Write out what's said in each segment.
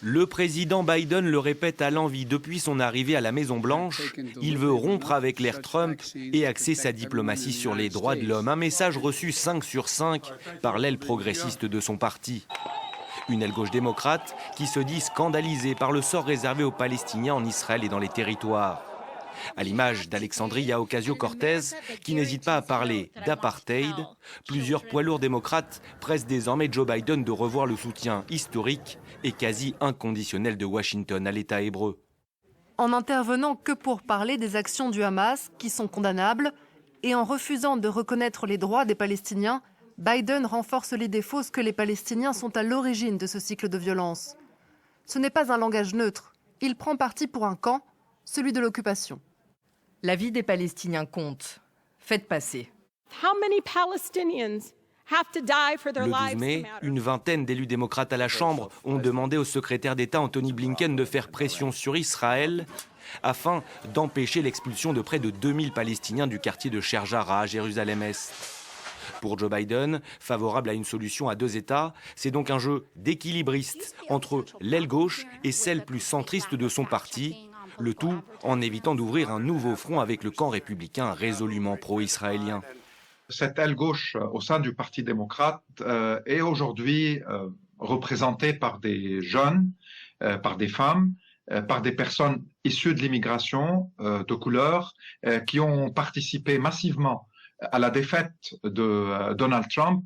Le président Biden le répète à l'envi depuis son arrivée à la Maison-Blanche. Il veut rompre avec l'ère Trump et axer sa diplomatie sur les droits de l'homme. Un message reçu 5 sur 5 par l'aile progressiste de son parti. Une aile gauche démocrate qui se dit scandalisée par le sort réservé aux Palestiniens en Israël et dans les territoires. À l'image d'Alexandria Ocasio-Cortez, qui n'hésite pas à parler d'apartheid, plusieurs poids lourds démocrates pressent désormais Joe Biden de revoir le soutien historique et quasi inconditionnel de Washington à l'État hébreu. En n'intervenant que pour parler des actions du Hamas, qui sont condamnables, et en refusant de reconnaître les droits des Palestiniens, Biden renforce l'idée fausse que les Palestiniens sont à l'origine de ce cycle de violence. Ce n'est pas un langage neutre. Il prend parti pour un camp, celui de l'occupation. La vie des Palestiniens compte. Faites passer. Le 12 mai, une vingtaine d'élus démocrates à la Chambre ont demandé au secrétaire d'État Anthony Blinken de faire pression sur Israël afin d'empêcher l'expulsion de près de 2000 Palestiniens du quartier de Sherjara à Jérusalem-Est. Pour Joe Biden, favorable à une solution à 2 États, c'est donc un jeu d'équilibriste entre l'aile gauche et celle plus centriste de son parti, le tout en évitant d'ouvrir un nouveau front avec le camp républicain résolument pro-israélien. Cette aile gauche au sein du Parti démocrate est aujourd'hui représentée par des jeunes, par des femmes, par des personnes issues de l'immigration de couleur qui ont participé massivement à la défaite de Donald Trump.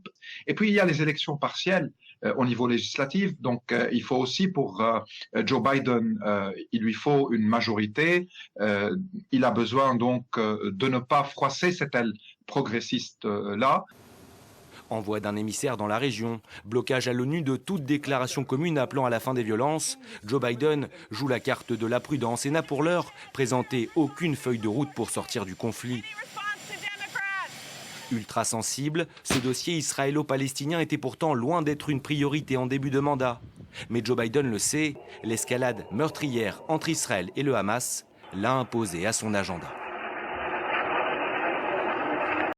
Et puis il y a les élections partielles au niveau législatif. Donc il faut aussi pour Joe Biden, il lui faut une majorité. Il a besoin donc de ne pas froisser cette aile progressiste-là. Envoi d'un émissaire dans la région, blocage à l'ONU de toute déclaration commune appelant à la fin des violences, Joe Biden joue la carte de la prudence et n'a pour l'heure présenté aucune feuille de route pour sortir du conflit. Ultra sensible, ce dossier israélo-palestinien était pourtant loin d'être une priorité en début de mandat. Mais Joe Biden le sait, l'escalade meurtrière entre Israël et le Hamas l'a imposé à son agenda.